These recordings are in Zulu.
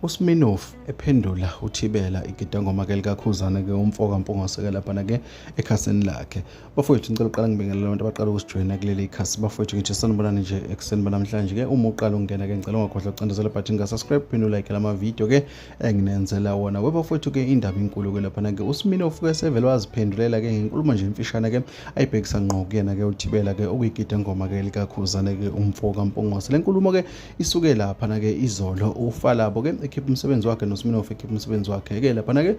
uSminorff ephendula uThibela iGidangoma ke lika Khuzani ke umfoka Mpungose ke lapha ke ekhasini lakhe. Bafowethu ngicela uqala ngibingelela abantu abaqala ukusijoyina kuleli khasi. Bafowethu ngithi sanibonani nje ekseni namhlanje ke uma uqala ungena ke ngicela ungakhohlwa ukucindezela button ka subscribe phinde like lama video ke enginenzela wona. Bafowethu ke indaba inkulu ke lapha ke uSminorff ke sevele waziphendulela ke ngenkulumo nje imfishane ke ayibhekisa ngqo kuyena ke uThibela ke okuyiGidangoma ke lika Khuzani ke umfoka Mpungose. Lenkulumo ke isuke lapha ke izolo ufalabo ke ekhipha umsebenzi wakhe noSminorff ekhipha umsebenzi wakhe ke lapha ke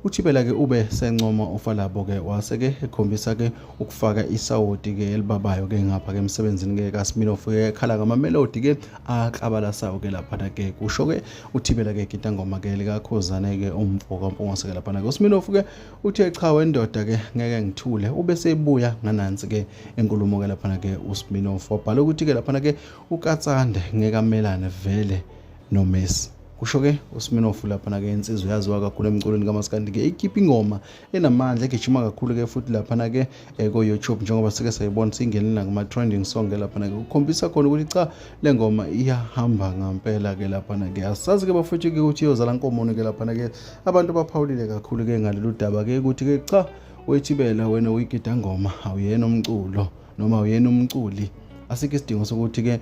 uThibela ke ube sencoma ufalabo ke wase ke ekhombisa ke ukufaka isawoti ke elibabayo ke ngapha ke emsebenzini ke kaSminorff ke khala ngama melody ke aqabala sawo ke lapha ke kusho ke uThibela ke iGidangoma ke lika Khuzani ke umfoka Mpungose ke lapha ke uSminorff ke uthe cha wendoda ke ngeke ngithule ube sebuya nganansi ke enkulumo ke lapha ke uSminorff wabhala ukuthi ke lapha ke ukatsande ngeke amelane vele noMessi. Kusho ke uSminorff lapha ke insizwe yaziwa kakhulu emculweni kaMaskandi ke ikhipha ingoma enamandla egijima kakhulu ke futhi lapha ke ku YouTube njengoba sike sayibona singenela kuma trending song ke lapha ke ukhombisa khona ukuthi cha le ngoma iyahamba ngempela ke lapha ke asazi ke bafethu ke ukuthi iyozala inkomono ke lapha ke abantu baphawulile kakhulu ke ngalolu daba ke ukuthi ke cha uThibela wena uyiGidangoma awuyena umculo noma uyena umculi. Asike isidingo sokuthi ke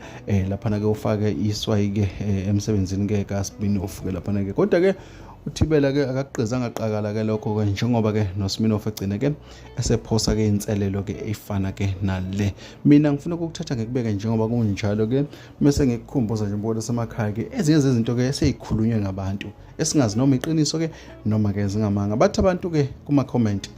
lapha ke ufake iswayi ke emsebenzini ke kaSminorff ke lapha ke kodwa ke uThibela ke akaqiqizanga qakala ke lokho ke njengoba ke noSminorff egcine ke esephosa ke inselelo ke efana ke nale. Mina ngifuna ukuthatha ngekubeke njengoba kunjalo ke bese ngikukhumbuza nje mbona semakhaya ke ezinye zezinto ke seyikhulunywe ngabantu esingazi noma iqiniso ke noma ke zingamanga bathi abantu ke kuma comment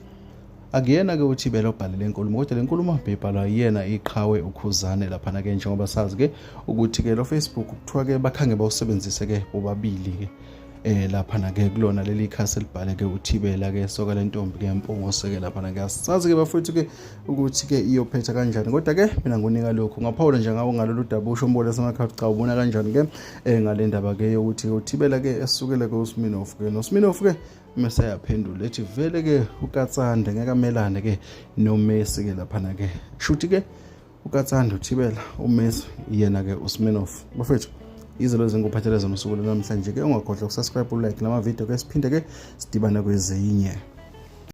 akuyena ke uThibela obhalele inkulumo kodwa lenkulumo bebhalwa yena iqhawe uKhuzani lapha ke njengoba sazi ke ukuthi ke lo Facebook kuthiwa ke bakhange bawusebenzise ke bobabili ke lapha ke kulona leli khasi libhale ke uThibela ke soka lentombi ke Mpungose ke lapha ke asazi ke bafethu ke ukuthi ke iyophetha kanjani kodwa ke mina ngonika lokho ngaphawula nje ngawo ngalolu daba usho mbole semakhaya cha ubona kanjani ke ngalendaba ke yokuthi uThibela ke esukele ke uSminorff ke noSminorff ke mase yaphendula ethi vele ke ukatsande ngeke amelane ke noMessi ke lapha ke shuthi ke ukatsande uThibela uMessi yena ke uSminorff. Bafethu izolo zinguphatheleza nosuku namhlanje ke ungakhohlwa ukusubscribe ulike lama video ke siphinde ke sidibana kwezinye.